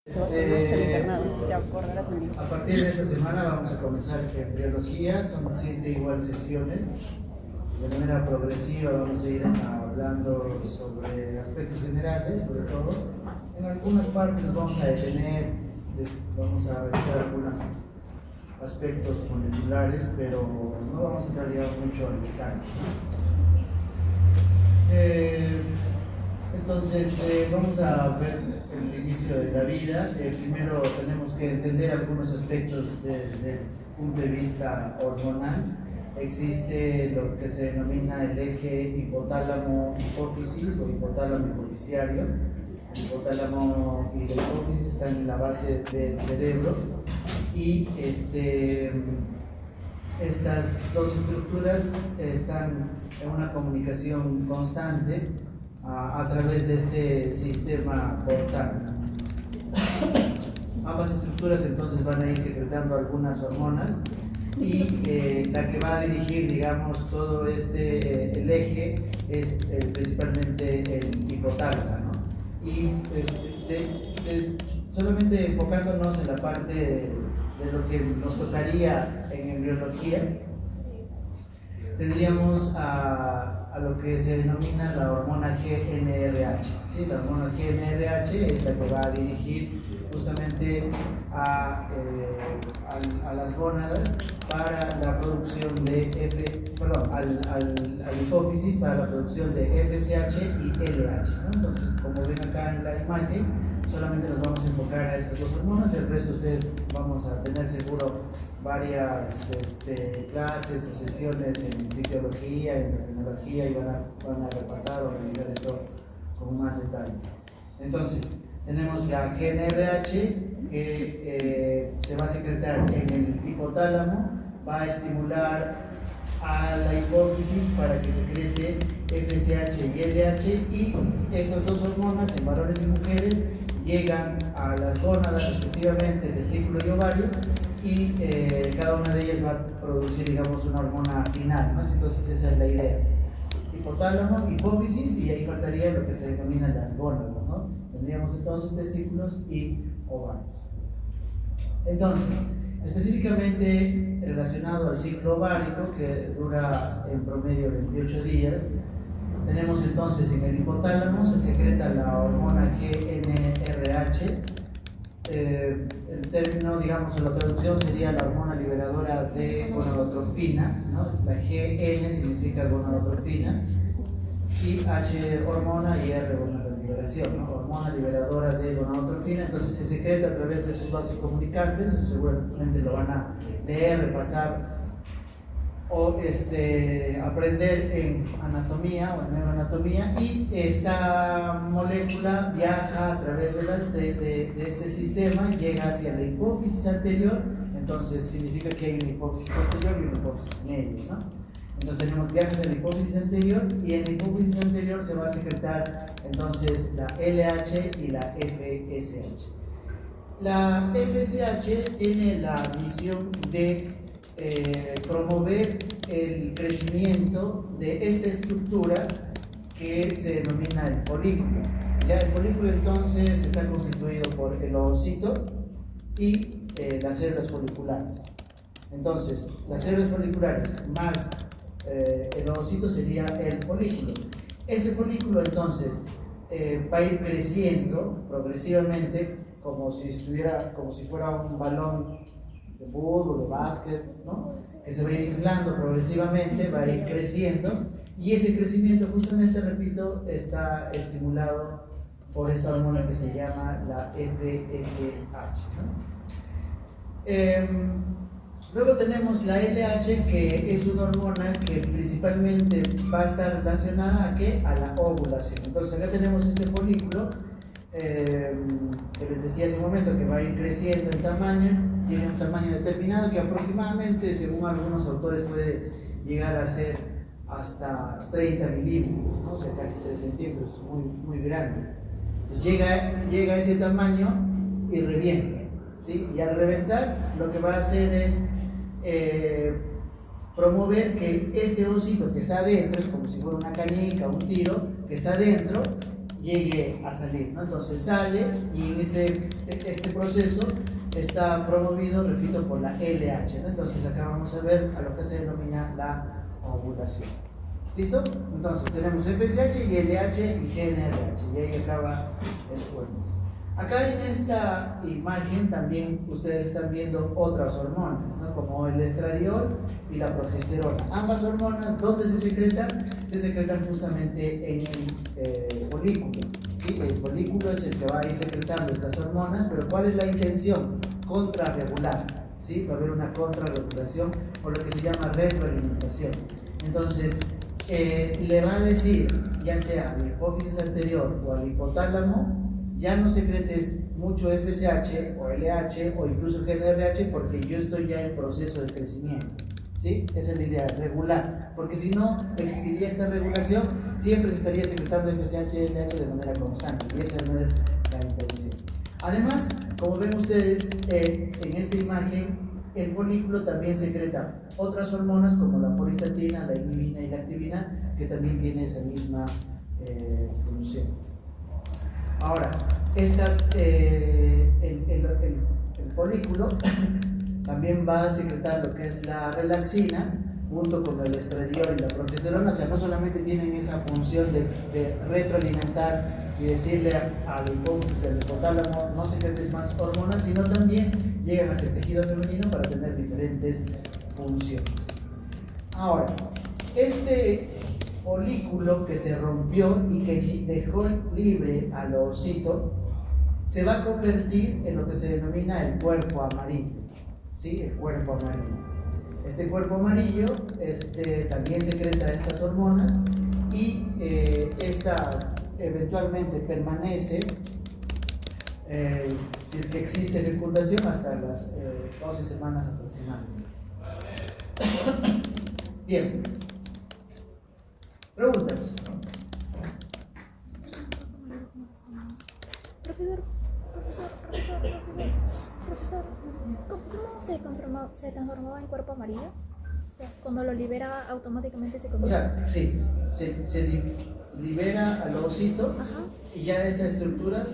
A partir de esta semana vamos a comenzar embriología, son 7 igual sesiones. De manera progresiva vamos a ir hablando sobre aspectos generales, sobre todo. En algunas partes nos vamos a detener, vamos a revisar algunos aspectos moleculares, pero no vamos a entrar mucho al detalle. Entonces vamos a ver el inicio de la vida. Primero tenemos que entender algunos aspectos desde el punto de vista hormonal. Existe lo que se denomina el eje hipotálamo-hipófisis o hipotálamo-hipofisiario. El hipotálamo y la hipófisis están en la base del cerebro y estas dos estructuras están en una comunicación constante a través de este sistema portal. Ambas estructuras entonces van a ir secretando algunas hormonas y la que va a dirigir, digamos, todo el eje es principalmente el hipotálamo, ¿no? Y solamente enfocándonos en la parte de lo que nos tocaría en embriología, tendríamos a lo que se denomina la hormona GnRH. ¿Sí? La hormona GnRH es la que va a dirigir justamente a las gónadas para la producción de al hipófisis para la producción de FSH y LH, ¿no? Entonces, como ven acá en la imagen, solamente nos vamos a enfocar a esas dos hormonas. El resto ustedes vamos a tener seguro varias clases o sesiones en fisiología, en endocrinología, y van a repasar o revisar esto con más detalle. Entonces, tenemos la GnRH que se va a secretar en el hipotálamo, va a estimular a la hipófisis para que secrete FSH y LH, y estas dos hormonas en varones y mujeres llegan a las gónadas respectivamente, testículo y ovario, y cada una de ellas va a producir, digamos, una hormona final, ¿no? Entonces esa es la idea: hipotálamo, hipófisis, y ahí faltaría lo que se denominan las gónadas, ¿no? Tendríamos entonces testículos y ovarios. Entonces, específicamente relacionado al ciclo ovárico, que dura en promedio 28 días, tenemos entonces en el hipotálamo se secreta la hormona GnRH. El término, digamos, en la traducción sería la hormona liberadora de gonadotrofina, ¿no? La GN significa gonadotrofina, y H hormona y R gonadoliberación, ¿no? Hormona liberadora de gonadotrofina. Entonces se secreta a través de esos vasos comunicantes. Eso seguramente lo van a leer, repasar o aprender en anatomía o en neuroanatomía, y esta molécula viaja a través de este sistema, llega hacia la hipófisis anterior. Entonces significa que hay una hipófisis posterior y una hipófisis media, ¿no? Entonces tenemos viajes en la hipófisis anterior, y en la hipófisis anterior se va a secretar entonces la LH y la FSH. La FSH tiene la misión de promover el crecimiento de esta estructura que se denomina el folículo. Ya el folículo entonces está constituido por el ovocito y las células foliculares. Entonces, las células foliculares más el ovocito sería el folículo. Este folículo entonces va a ir creciendo progresivamente como si fuera un balón de fútbol, de básquet, ¿no? Que se va a ir inflando progresivamente, va a ir creciendo, y ese crecimiento, justamente, repito, está estimulado por esta hormona que se llama la FSH, ¿no? Luego tenemos la LH, que es una hormona que principalmente va a estar relacionada a la ovulación. Entonces acá tenemos este folículo que les decía hace un momento, que va a ir creciendo en tamaño. Tiene un tamaño determinado que aproximadamente, según algunos autores, puede llegar a ser hasta 30 milímetros, ¿no? O sea, casi 3 centímetros, muy, muy grande. Llega a ese tamaño y revienta, ¿sí? Y al reventar, lo que va a hacer es promover que este ovocito que está adentro, es como si fuera una canica, un tiro que está adentro, llegue a salir, ¿no? Entonces sale y en este proceso está promovido, repito, por la LH, ¿no? Entonces acá vamos a ver a lo que se denomina la ovulación. ¿Listo? Entonces tenemos FSH y LH y GNRH y ahí acaba el cuerpo. Acá en esta imagen también ustedes están viendo otras hormonas, ¿no? Como el estradiol y la progesterona. Ambas hormonas, ¿dónde se secretan? Se secretan justamente en el folículo, ¿sí? El folículo es el que va a ir secretando estas hormonas, pero ¿cuál es la intención? Contrarregular, ¿sí? Va a haber una contrarregulación o lo que se llama retroalimentación. Entonces, le va a decir, ya sea a la hipófisis anterior o al hipotálamo, ya no secretes mucho FSH o LH o incluso GnRH porque yo estoy ya en proceso de crecimiento, ¿sí? Esa es la idea, regular, porque si no existiría esta regulación, siempre se estaría secretando FSH y LH de manera constante y esa no es la intención. Además, como ven ustedes en esta imagen, el folículo también secreta otras hormonas como la folistatina, la inhibina y la activina, que también tiene esa misma función. Ahora, el folículo también va a secretar lo que es la relaxina junto con el estradiol y la progesterona, o sea, no solamente tienen esa función de retroalimentar y decirle al hipófisis, al hipotálamo, no secretes más hormonas, sino también llegan a ser tejido femenino para tener diferentes funciones. Ahora, este folículo que se rompió y que dejó libre al ovocito se va a convertir en lo que se denomina el cuerpo amarillo, ¿sí? El cuerpo amarillo. Este cuerpo amarillo también secreta estas hormonas y esta eventualmente permanece, si es que existe fecundación, hasta las 12 semanas aproximadamente. Bien. Preguntas. Profesor, ¿cómo se transformaba en cuerpo amarillo? O sea, cuando lo libera automáticamente se convierte. O sea, sí, se libera al ovocito y ya esta estructura,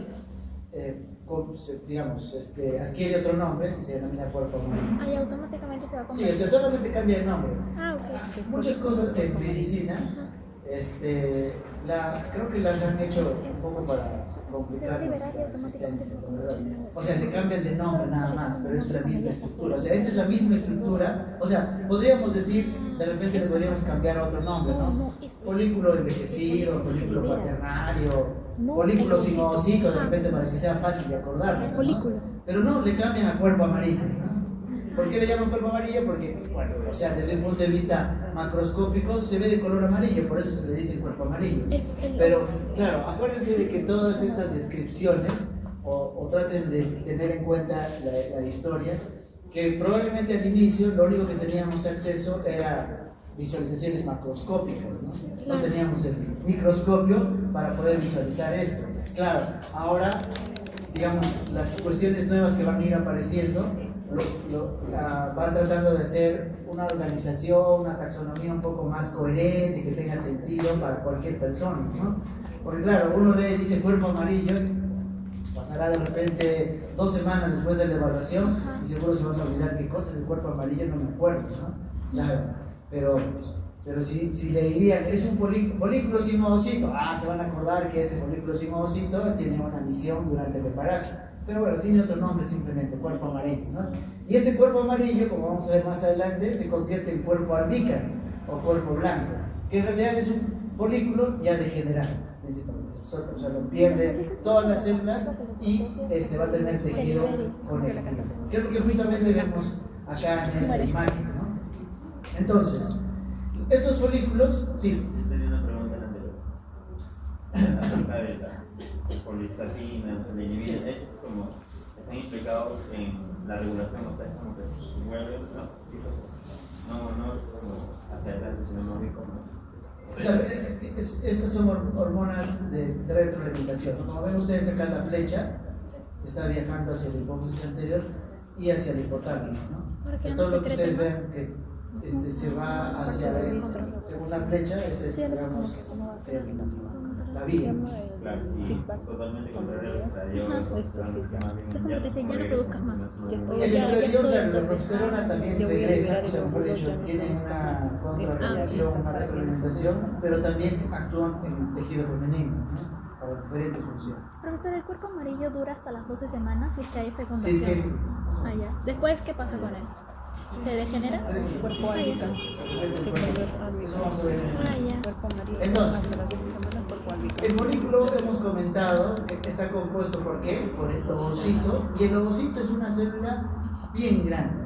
digamos, adquiere otro nombre que se denomina cuerpo amarillo. Y automáticamente se va a Sí, convertir. o sea, solamente cambia el nombre. Ok. Muchas cosas en medicina, creo que las han hecho un poco para complicar la existencia. O sea, le cambian de nombre nada más, pero es la misma estructura. O sea, esta es la misma estructura. O sea, podríamos decir, de repente le podríamos cambiar otro nombre, ¿no? Folículo envejecido, folículo cuaternario, folículo sin ovocito, de repente para que sea fácil de acordarnos, ¿no? Pero no, le cambian a cuerpo amarillo, ¿no? ¿Por qué le llaman cuerpo amarillo? Porque, bueno, o sea, desde un punto de vista macroscópico se ve de color amarillo, por eso se le dice cuerpo amarillo. Pero, claro, acuérdense de que todas estas descripciones, o traten de tener en cuenta la historia, que probablemente al inicio lo único que teníamos acceso era visualizaciones macroscópicas, ¿no? No teníamos el microscopio para poder visualizar esto. Claro, ahora, digamos, las cuestiones nuevas que van a ir apareciendo van tratando de hacer una organización, una taxonomía un poco más coherente, que tenga sentido para cualquier persona, ¿no? Porque claro, uno lee, dice cuerpo amarillo, pasará de repente 2 semanas después de la evaluación y seguro se van a olvidar qué cosa es el cuerpo amarillo, no me acuerdo, ¿no? Claro, pero si le dirían, es un folículo sin ovocito, se van a acordar que ese folículo sin ovocito tiene una misión durante el embarazo. Pero bueno, tiene otro nombre simplemente, cuerpo amarillo, ¿no? Y este cuerpo amarillo, como vamos a ver más adelante, se convierte en cuerpo albicans o cuerpo blanco, que en realidad es un folículo ya degenerado, principalmente. O sea, lo pierde todas las células y va a tener tejido conectivo. Que es lo que justamente vemos acá en esta imagen, ¿no? Entonces, estos folículos, sí. Tenía una pregunta acerca de la folistatina, la inhibina, esos como están implicados en la regulación, o sea, como que se mueven, no como hacia adelante, sino más bien como. O sea, estas son hormonas de retroalimentación. Como ven ustedes acá, la flecha está viajando hacia el hipófisis anterior y hacia el hipotálamo, ¿no? Todo lo que ustedes ven que se va hacia según la flecha, esa es, digamos, la vía. Claro, y feedback. totalmente contrario al estadio. Es como que te dicen, ya no produzcas más. Ya estoy. El Ya estradiol, estoy claro, la entonces. progesterona también Yo voy a regresa, liberar o sea, el mejor óvulo, dicho, ya no tiene produzcas una más. contrarreacción, Esta una para que retroalimentación, no se pero también actúan en el tejido femenino, ¿no? Para diferentes funciones. Profesor, el cuerpo amarillo dura hasta las 12 semanas si es que hay Sí, es fecundación. que Ah, ya. Después, ¿qué pasa con él? ¿Se degenera? Cuerpo Ah, ya. albicans. Se convierte a eso vamos a ver en el- Ah, ya. cuerpo amarillo. Entonces, hasta las 12 semanas, cuerpo albicans. El folículo hemos comentado que está compuesto ¿por qué? Por el ovocito, y el ovocito es una célula bien grande,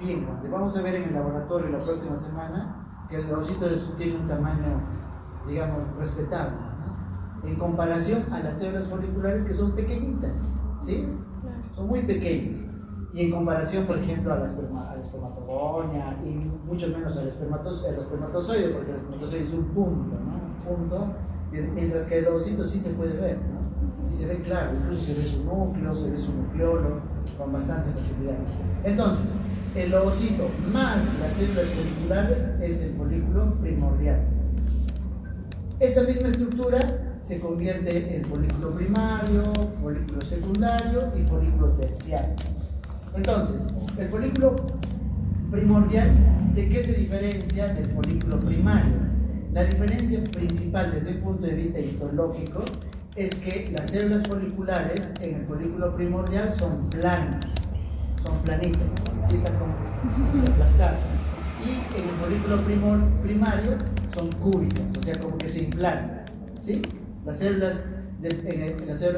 bien grande. Vamos a ver en el laboratorio la próxima semana que el ovocito tiene un tamaño, digamos, respetable, ¿no? En comparación a las células foliculares que son pequeñitas, ¿sí? Son muy pequeñas. Y en comparación, por ejemplo, a la espermatogonia y mucho menos al espermatozoide, porque el espermatozoide es un punto, ¿no? Un punto, mientras que el ovocito sí se puede ver, ¿no? Y se ve claro, incluso se ve su núcleo, se ve su nucleolo con bastante facilidad. Entonces, el ovocito más las células foliculares es el folículo primordial. Esta misma estructura se convierte en folículo primario, folículo secundario y folículo terciario. Entonces, el folículo primordial, ¿de qué se diferencia del folículo primario? La diferencia principal desde el punto de vista histológico es que las células foliculares en el folículo primordial son planas, son planitas, ¿sí? Están como aplastadas. Y en el folículo primario son cúbicas, o sea, como que se inflan, ¿sí? Las células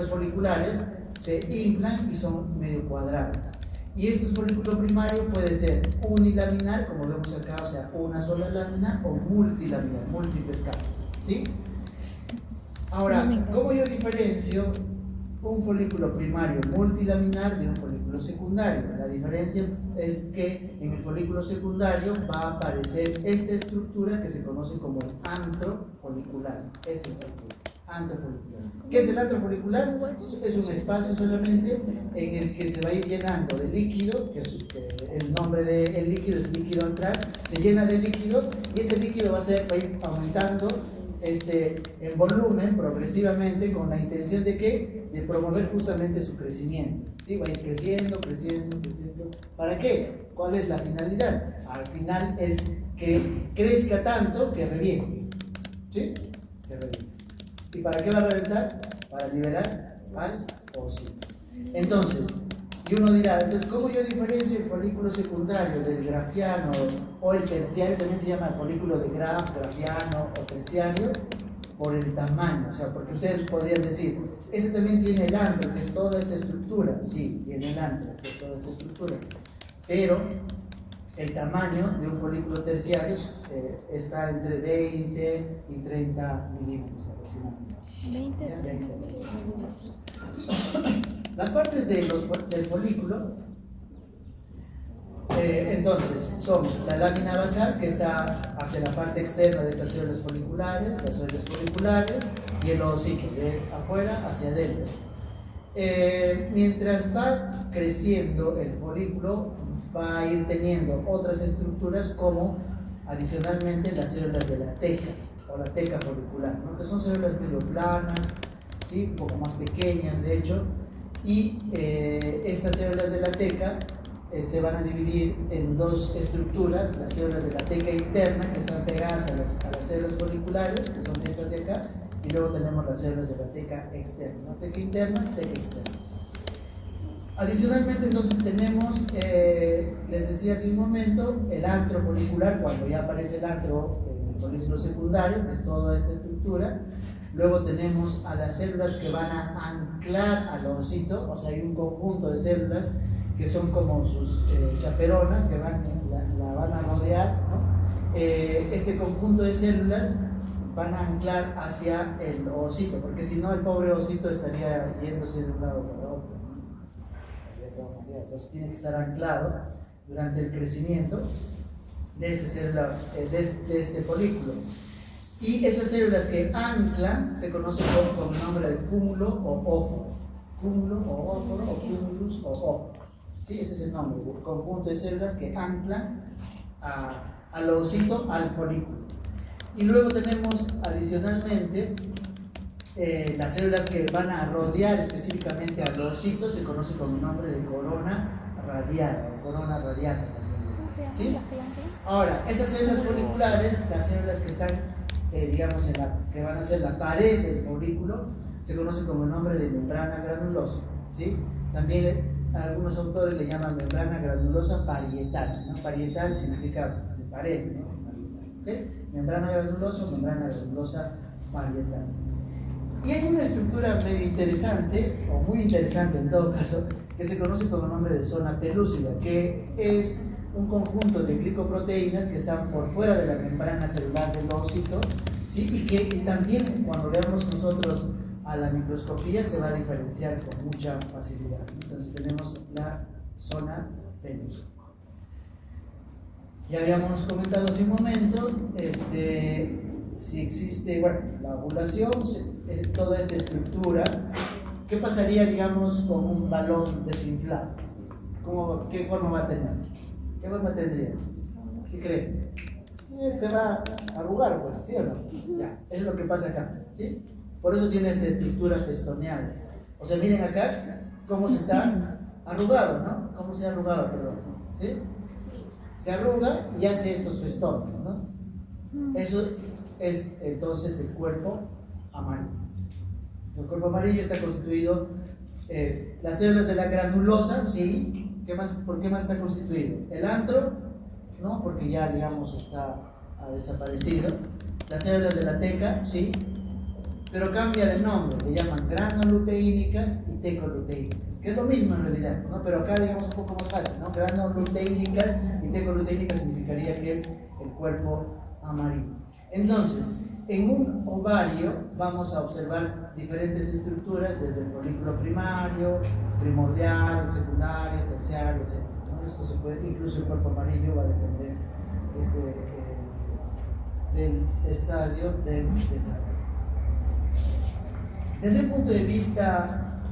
foliculares se inflan y son medio cuadradas. Y este folículo primario puede ser unilaminar, como vemos acá, o sea, una sola lámina, o multilaminar, múltiples capas, ¿sí? Ahora, ¿cómo yo diferencio un folículo primario multilaminar de un folículo secundario? La diferencia es que en el folículo secundario va a aparecer esta estructura que se conoce como el antro folicular. Esta estructura, antro folicular. ¿Qué es el antro folicular? Es un espacio solamente en el que se va a ir llenando de líquido, que es, el nombre del líquido es líquido antral, se llena de líquido y ese líquido va a ir aumentando en volumen progresivamente con la intención de ¿qué? De promover justamente su crecimiento, ¿sí? Va a ir creciendo. ¿Para qué? ¿Cuál es la finalidad? Al final es que crezca tanto que reviente, ¿sí? Que reviente. ¿Y para qué va a reventar? Para liberar al ovocito. Entonces, y uno dirá, entonces, ¿cómo yo diferencio el folículo secundario del grafiano o el terciario? También se llama folículo de Graf, grafiano o terciario, por el tamaño. O sea, porque ustedes podrían decir, ese también tiene el antro, que es toda esta estructura. Sí, tiene el antro, que es toda esta estructura. Pero el tamaño de un folículo terciario está entre 20 y 30 milímetros aproximadamente. 20. Las partes del folículo, entonces, son la lámina basal, que está hacia la parte externa de estas células foliculares, las células foliculares, y el ovocito, de afuera hacia adentro. Mientras va creciendo el folículo, va a ir teniendo otras estructuras como adicionalmente las células de la teca o la teca folicular, ¿no? Que son células medio planas, ¿sí? Un poco más pequeñas de hecho, y estas células de la teca se van a dividir en dos estructuras: las células de la teca interna, que están pegadas a las células foliculares, que son estas de acá, y luego tenemos las células de la teca externa, ¿no? Teca interna, teca externa. Adicionalmente, entonces tenemos, les decía hace un momento, el antro folicular, cuando ya aparece el antro en el folículo secundario, que es toda esta estructura. Luego tenemos a las células que van a anclar al ovocito, o sea, hay un conjunto de células que son como sus chaperonas, que la van a rodear, ¿no? Este conjunto de células van a anclar hacia el ovocito, porque si no el pobre ovocito estaría yéndose de un lado para otro, ¿no? Entonces tiene que estar anclado durante el crecimiento de esta célula, de este folículo. Y esas células que anclan se conocen con el nombre de cúmulo o óforo. Cúmulo o óforo, o cúmulus o óforos. ¿Sí? Ese es el nombre, el conjunto de células que anclan al ovocito, al folículo. Y luego tenemos adicionalmente las células que van a rodear específicamente al ovocito se conoce con el nombre de corona radiata o corona radiata también. ¿Sí? Ahora, esas células foliculares, las células que están, digamos, que van a ser la pared del folículo, se conoce como el nombre de membrana granulosa. ¿Sí? También algunos autores le llaman membrana granulosa parietal, ¿no? Parietal significa de pared, ¿no? ¿Okay? Membrana granulosa parietal. Y hay una estructura medio interesante, o muy interesante en todo caso, que se conoce con el nombre de zona pelúcida, que es un conjunto de glicoproteínas que están por fuera de la membrana celular del ovocito, ¿sí? Y que también cuando veamos nosotros a la microscopía se va a diferenciar con mucha facilidad. Entonces tenemos la zona pelúcida. Ya habíamos comentado hace un momento, si existe, bueno, la ovulación, toda esta estructura, ¿qué pasaría, digamos, con un balón desinflado? ¿Qué forma va a tener? ¿Qué forma tendría? ¿Qué creen? Se va a arrugar, pues, ¿sí o no? Ya, eso es lo que pasa acá, ¿sí? Por eso tiene esta estructura festoneal. O sea, miren acá cómo se está arrugado, ¿no? ¿Cómo se ha arrugado, perdón? ¿Sí? Se arruga y hace estos festones, ¿no? Eso es entonces el cuerpo amarillo. El cuerpo amarillo está constituido, las células de la granulosa, sí. ¿Por qué más está constituido? El antro, ¿no? Porque ya, digamos, ha desaparecido. Las células de la teca, sí. Pero cambia de nombre, le llaman granuluteínicas y tecoluteínicas, que es lo mismo en realidad, ¿no? Pero acá, digamos, un poco más fácil, ¿no? Granuluteínicas y tecoluteínicas significaría que es el cuerpo amarillo. Entonces, en un ovario vamos a observar diferentes estructuras, desde el folículo primario, primordial, secundario, terciario, etc., ¿no? Esto se puede, incluso el cuerpo amarillo va a depender del estadio del desarrollo. Desde el punto de vista,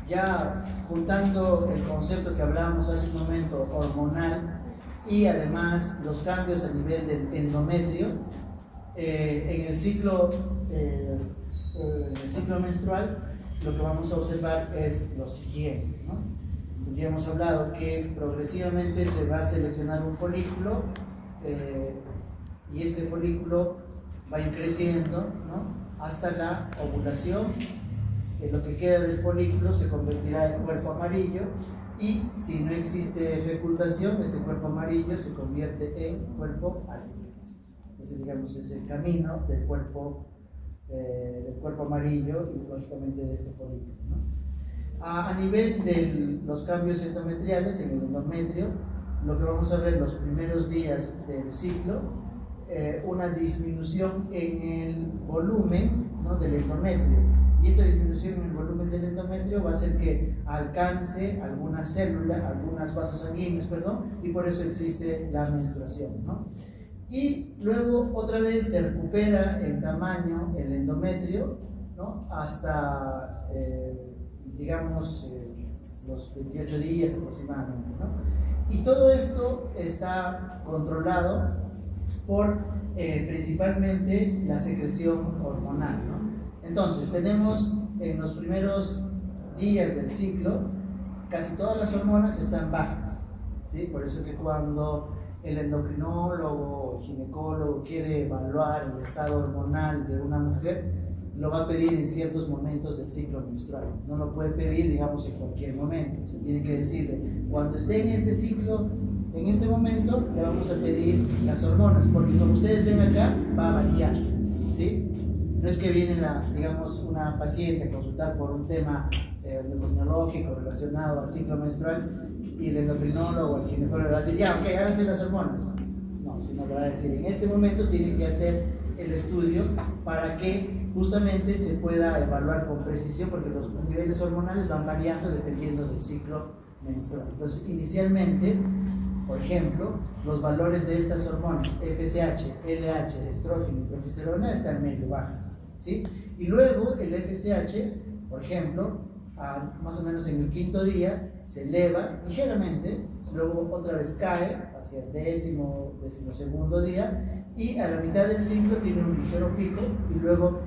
ya juntando el concepto que hablábamos hace un momento, hormonal, y además los cambios a nivel del endometrio, en el ciclo menstrual, lo que vamos a observar es lo siguiente, ¿no? Ya hemos hablado que progresivamente se va a seleccionar un folículo, y este folículo va a ir creciendo, ¿no? Hasta la ovulación. Lo que queda del folículo se convertirá en cuerpo amarillo, y si no existe fecundación, este cuerpo amarillo se convierte en cuerpo alto. Ese, digamos, es el camino del cuerpo amarillo y lógicamente de este folículo, ¿no? A nivel de los cambios endometriales en el endometrio, lo que vamos a ver los primeros días del ciclo, una disminución en el volumen, ¿no? Del endometrio, y esta disminución en el volumen del endometrio va a hacer que alcance algunas células, algunos vasos sanguíneos, y por eso existe la menstruación, ¿no? Y luego otra vez se recupera el tamaño, el endometrio, ¿no? Hasta, digamos, los 28 días aproximadamente, ¿no? Y todo esto está controlado por principalmente la secreción hormonal, ¿no? Entonces tenemos en los primeros días del ciclo casi todas las hormonas están bajas, ¿sí? Por eso que cuando el endocrinólogo o ginecólogo quiere evaluar el estado hormonal de una mujer, lo va a pedir en ciertos momentos del ciclo menstrual. No lo puede pedir, digamos, en cualquier momento. Se tiene que decirle, cuando esté en este ciclo, en este momento, le vamos a pedir las hormonas, porque como ustedes ven acá, va a variar, ¿sí? No es que viene, digamos, una paciente a consultar por un tema endocrinológico relacionado al ciclo menstrual y el endocrinólogo o el ginecólogo le va a decir, ya, ok, háganse las hormonas. No, sino le va a decir, en este momento tiene que hacer el estudio para que justamente se pueda evaluar con precisión, porque los niveles hormonales van variando dependiendo del ciclo menstrual. Entonces, inicialmente, por ejemplo, los valores de estas hormonas, FSH, LH, estrógeno y progesterona, están medio bajas, ¿sí? Y luego el FSH, por ejemplo, más o menos en el quinto día, se eleva ligeramente, luego otra vez cae hacia el decimosegundo día, y a la mitad del ciclo tiene un ligero pico, y luego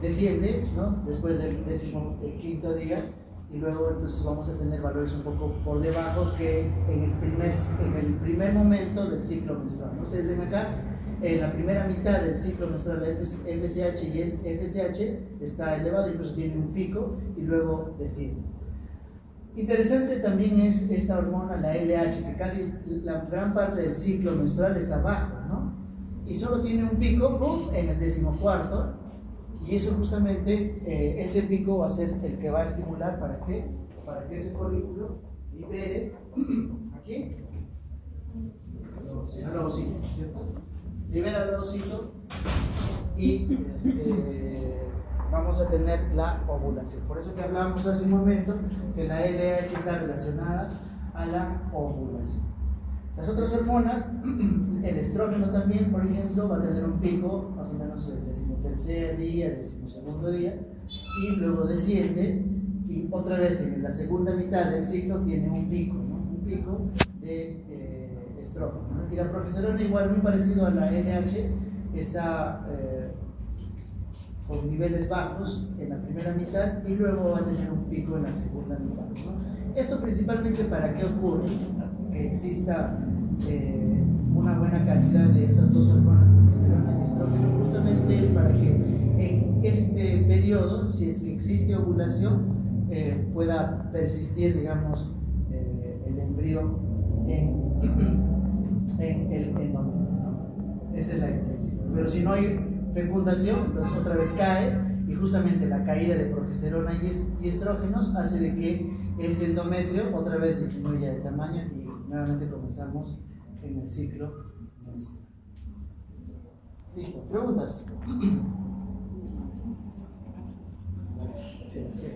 desciende, ¿no? Después del 15º día, y luego entonces vamos a tener valores un poco por debajo que en el primer momento del ciclo menstrual, ¿no? Ustedes ven acá, en la primera mitad del ciclo menstrual el FSH y el FSH está elevado, incluso tiene un pico y luego desciende. Interesante también es esta hormona, la LH, que casi la gran parte del ciclo menstrual está bajo, ¿no? Y solo tiene un pico, ¡pum!, en el 14º, y eso justamente, ese pico va a ser el que va a estimular para que ese folículo libere aquí al ovocito, ¿cierto? Libera al ovocito y vamos a tener la ovulación. Por eso que hablábamos hace un momento que la LH está relacionada a la ovulación. Las otras hormonas, el estrógeno también, por ejemplo, va a tener un pico más o menos el 13º día, 12º día, y luego desciende, y otra vez en la segunda mitad del ciclo tiene un pico, ¿no? Un pico de estrógeno, ¿no? Y la progesterona, igual muy parecido a la LH, está con niveles bajos en la primera mitad y luego va a tener un pico en la segunda mitad, ¿no? Esto principalmente para qué ocurre, que exista una buena cantidad de estas dos hormonas, progesterona y estrógeno, justamente es para que en este periodo, si es que existe ovulación, pueda persistir, digamos, el embrión en el endometrio, ¿no? Esa es la intención. Pero si no hay fecundación, entonces otra vez cae, y justamente la caída de progesterona y estrógenos hace de que este endometrio otra vez disminuya de tamaño y nuevamente comenzamos en el ciclo menstrual. Listo, ¿preguntas? Sí, sí.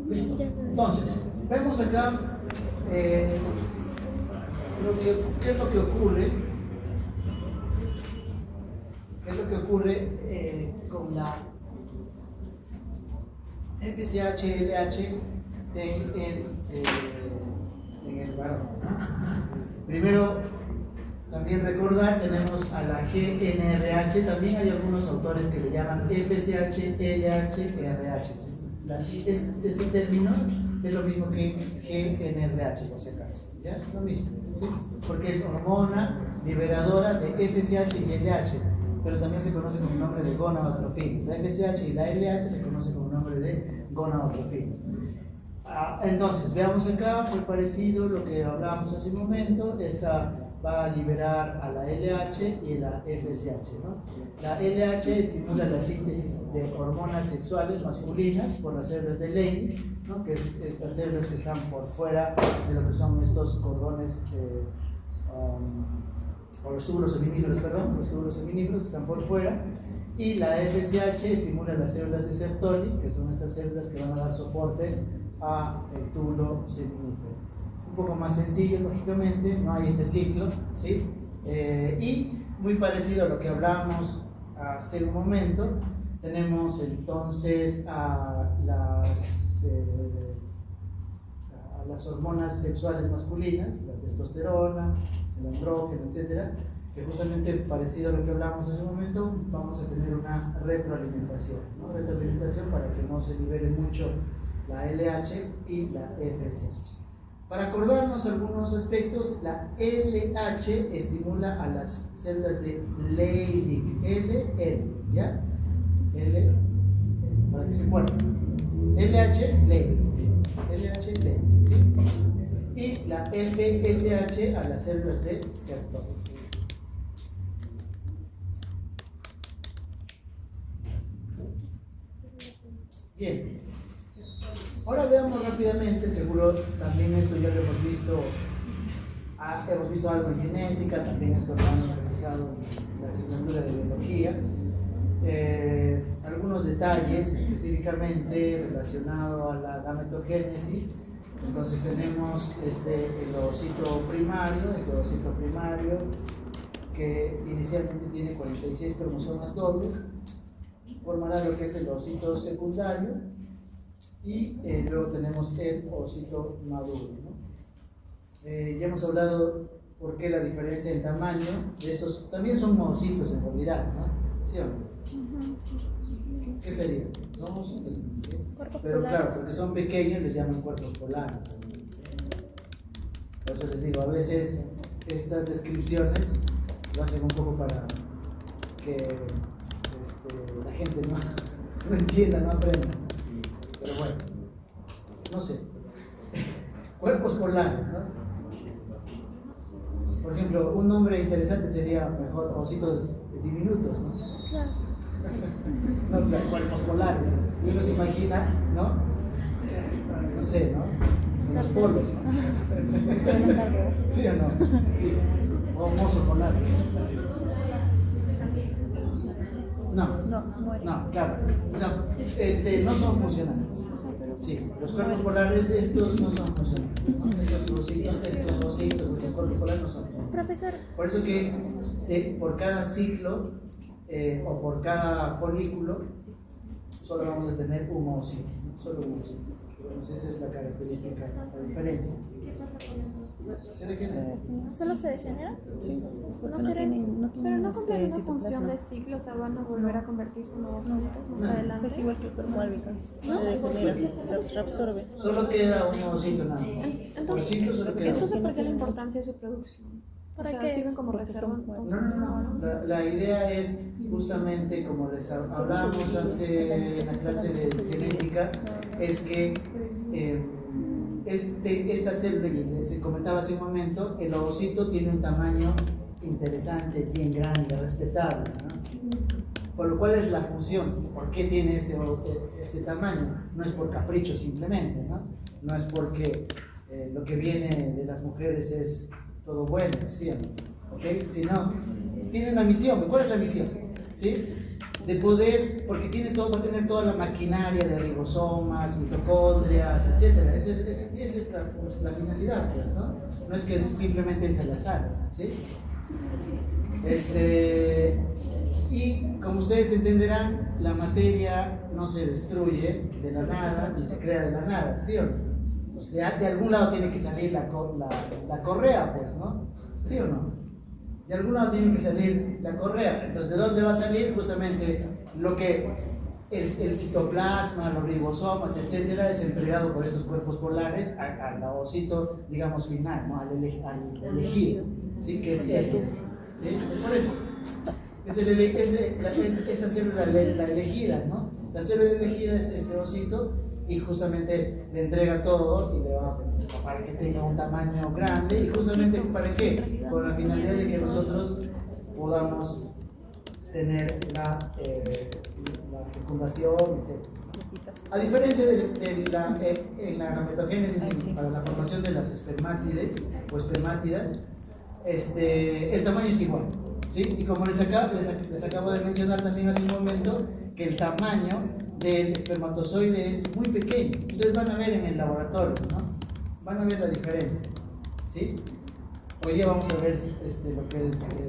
Listo. Entonces, vemos acá qué es lo que ocurre. ¿Qué es lo que ocurre con la FSH-LH en el varón? Primero, también recordar, tenemos a la GNRH, también hay algunos autores que le llaman FSH, LH, RH. ¿Sí? Este término es lo mismo que GNRH, por si acaso, ¿ya? Lo mismo, ¿sí? Porque es hormona liberadora de FSH y LH, pero también se conoce con el nombre de gonadotrofinas. La FSH y la LH se conocen con el nombre de gonadotrofinas. Entonces, veamos acá, muy parecido lo que hablábamos hace un momento. Esta va a liberar a la LH y la FSH, ¿no? La LH estimula la síntesis de hormonas sexuales masculinas por las células de Leydig, ¿no? Que es estas células que están por fuera de lo que son estos cordones, o los túbulos seminíferos, perdón, los túbulos seminíferos que están por fuera. Y la FSH estimula las células de Sertoli, que son estas células que van a dar soporte al túbulo seminífero. Un poco más sencillo, lógicamente, no hay este ciclo, ¿sí? Y muy parecido a lo que hablábamos hace un momento, tenemos entonces a las hormonas sexuales masculinas, la testosterona, el andrógeno, etcétera, que justamente parecido a lo que hablamos hace un momento, vamos a tener una retroalimentación, ¿no? Retroalimentación para que no se libere mucho la LH y la FSH. Para acordarnos algunos aspectos, la LH estimula a las células de Leydig, LL, ¿ya? L, para que se acuerden. LH, Leydig, LH, Leydig, ¿sí? Y la FSH a las células de Sertoli. Bien. Ahora veamos rápidamente, seguro también esto ya lo hemos visto algo en genética, también esto lo hemos revisado en la asignatura de biología. Algunos detalles específicamente relacionados a la gametogénesis Entonces tenemos el ovocito primario, que inicialmente tiene 46 cromosomas dobles, formará lo que es el ovocito secundario, y luego tenemos el ovocito maduro, ¿no? Ya hemos hablado por qué la diferencia en tamaño de estos, también son ovocitos en realidad, ¿no? ¿Sí o no? ¿Qué sería? No ovocitos, ¿sí? Cuerpos Pero claro, polares. porque son pequeños les llaman cuerpos polares. Por eso les digo, a veces estas descripciones lo hacen un poco para que la gente no entienda, no aprenda. Pero bueno, no sé. Cuerpos polares, ¿no? Por ejemplo, un nombre interesante sería mejor ositos diminutos, ¿no? Claro. No, claro, cuerpos polares. Y uno se imagina, ¿no? No sé, ¿no? Los polos, ¿no? ¿Sí o no? Sí. O un oso polar. No, claro. O sea, no son funcionales. Sí, los cuerpos polares estos no son funcionales, ¿no? Estos ositos, los cuerpos polares no son funcionales. Profesor, Por eso que por cada ciclo o por cada folículo solo vamos a tener un ovocito, ¿no? Solo un ovocito. Entonces esa es la característica, la diferencia. ¿Se degenera? ¿solo se degenera? Sí, porque No será- Pero no cumplen una función citoplasma. de ciclo, o sea, van a volver a convertirse en ovocitos más No. adelante. Es igual que el cuerpo albicans. ¿No? Se degenera, se reabsorbe. Solo queda un ovocito nada más. Por ciclo solo queda Entonces, uno. ¿por qué la importancia de su producción? O ¿Para sea, qué? sirven como Porque reserva. son Entonces, No. La idea es justamente, como les hablábamos en la clase de genética, es que esta célula, y se comentaba hace un momento, el ovocito tiene un tamaño interesante, bien grande, respetable, ¿no? Por lo cual es la función. ¿Por qué tiene este tamaño? No es por capricho simplemente, ¿no? No es porque lo que viene de las mujeres es todo bueno, ¿sí o no? ¿Okay? Sino, tiene una misión. ¿Cuál es la misión? ¿Sí? De poder, porque va a tener toda la maquinaria de ribosomas, mitocondrias, etc. Esa es la finalidad, pues, ¿no? No es que simplemente es al azar, ¿sí? Y como ustedes entenderán, la materia no se destruye de la nada ni se crea de la nada, ¿sí o no? Pues de algún lado tiene que salir la correa, pues, ¿no? ¿Sí o no? De algún lado tiene que salir la correa. Entonces, ¿de dónde va a salir? Justamente lo que el citoplasma, los ribosomas, etcétera, es entregado por estos cuerpos polares al ovocito, digamos, final, ¿no? Al elegido, ¿sí? Que es este, ¿sí? Es por eso. Es esta célula la elegida, ¿no? La célula elegida es este ovocito y justamente le entrega todo y le va para que tenga un tamaño grande. ¿Y justamente para qué? Con la finalidad de que nosotros podamos tener la fecundación, etc. A diferencia en la gametogénesis, para la formación de las espermátides o espermátidas, el tamaño es igual, ¿sí? Y como les acabo de mencionar también hace un momento, que el tamaño del espermatozoide es muy pequeño. Ustedes van a ver en el laboratorio, ¿no? Van a ver la diferencia, ¿sí? Hoy día vamos a ver lo que es el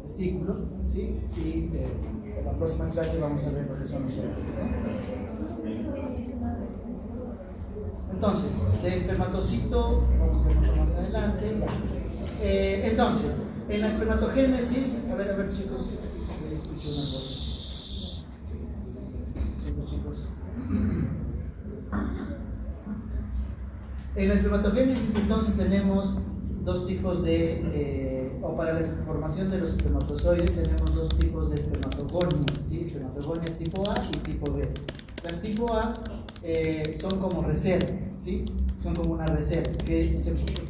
vesículo, ¿sí? Y en la próxima clase vamos a ver lo que son los órganos, ¿no? Entonces, de espermatocito, vamos a ver un poco más adelante. Entonces, en la espermatogénesis, a ver chicos, escucho unas voces. Chicos. En la espermatogénesis, entonces, tenemos dos tipos o para la formación de los espermatozoides tenemos dos tipos de espermatogonias, ¿sí? Espermatogonias tipo A y tipo B. Las tipo A son como reserva, ¿sí? Son como una reserva que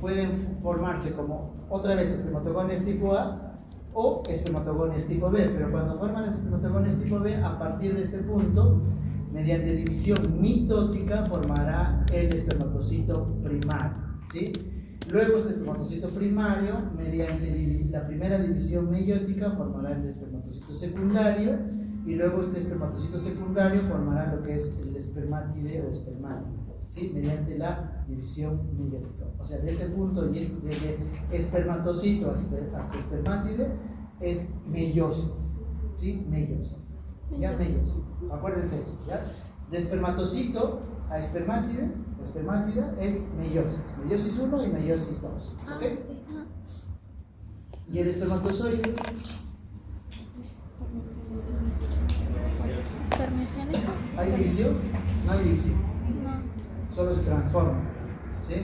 pueden formarse como otra vez espermatogonias tipo A o espermatogonias tipo B, pero cuando forman las espermatogonias tipo B, a partir de este punto, mediante división mitótica, formará el espermatocito primario, ¿sí? Luego este espermatocito primario, mediante la primera división meiótica, formará el espermatocito secundario, y luego este espermatocito secundario formará lo que es el espermátide o espermátide, ¿sí? Mediante la división meiótica. O sea, de este punto, desde espermatocito hasta espermátide, es meiosis, ¿sí? Meiosis. ¿Ya? Meiosis. Acuérdense eso, ¿ya? De espermatocito a espermátide, o espermátida, es meiosis. Meiosis 1 y meiosis 2. ¿Ok? Y el espermatozoide, ¿Espermogénico? ¿hay división? No hay división. No. Solo se transforma, ¿sí?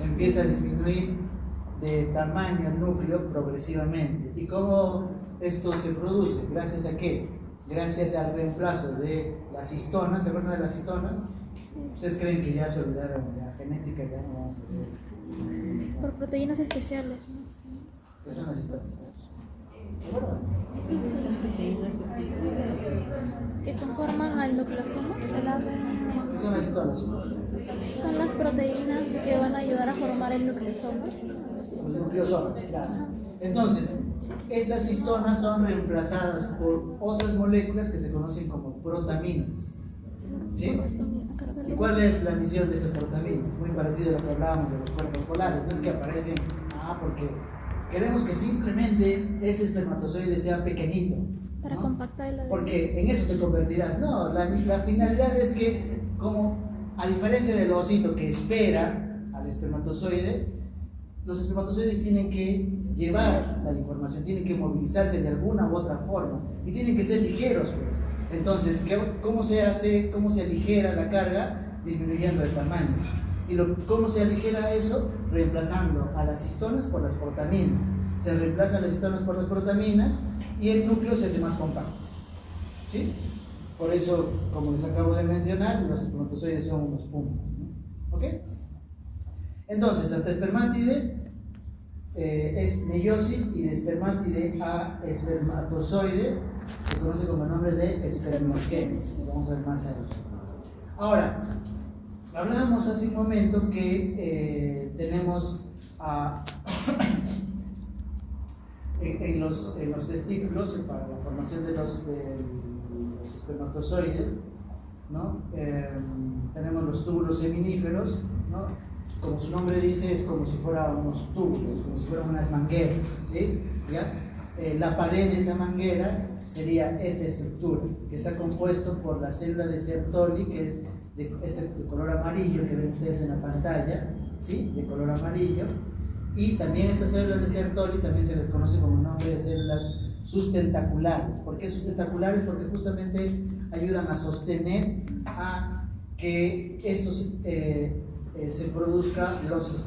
Empieza a disminuir de tamaño el núcleo progresivamente. ¿Y cómo esto se produce? ¿Gracias a qué? Gracias al reemplazo de las histonas. ¿Se acuerdan de las histonas? ¿Ustedes creen que ya se olvidaron de la genética? Ya no vamos a ver. Por proteínas especiales. ¿Qué son las histonas? ¿Se acuerdan? Que conforman al nucleosoma. ¿Qué son las histonas? Son las proteínas que van a ayudar a formar el nucleosoma. Los nucleosomas, claro. Entonces, estas histonas son reemplazadas por otras moléculas que se conocen como protaminas. ¿Sí? ¿Y cuál es la misión de esas protaminas? Muy parecido a lo que hablábamos de los cuerpos polares. No es que aparecen, porque queremos que simplemente ese espermatozoide sea pequeñito, Para ¿no? compactar el ADN. Porque en eso te convertirás. No, la finalidad es que, como a diferencia del ovocito que espera al espermatozoide, los espermatozoides tienen que llevar la información, tienen que movilizarse de alguna u otra forma y tienen que ser ligeros, pues. Entonces, ¿cómo se hace, cómo se aligera la carga? Disminuyendo el tamaño. ¿Y cómo se aligera eso? Reemplazando a las histonas por las protaminas. Se reemplazan las histonas por las protaminas y el núcleo se hace más compacto. ¿Sí? Por eso, como les acabo de mencionar, los espermatozoides son unos puntos, ¿no? ¿Ok? Entonces, hasta espermátide es meiosis, y de espermátide a espermatozoide se conoce como el nombre de espermogénesis. Vamos a ver más adelante. Ahora, hablábamos hace un momento que tenemos en los testículos, para la formación de los espermatozoides, ¿no? Tenemos los túbulos seminíferos, ¿no? Como su nombre dice, es como si fueran unos túbulos, como si fueran unas mangueras, ¿sí? ¿Ya? La pared de esa manguera sería esta estructura, que está compuesto por la célula de Sertoli, que es de color amarillo, que ven ustedes en la pantalla, ¿sí? De color amarillo. Y también estas células de Sertoli también se les conoce como nombre de células sustentaculares. ¿Por qué sustentaculares? Porque justamente ayudan a sostener a que estos se produzcan los espermatozoides.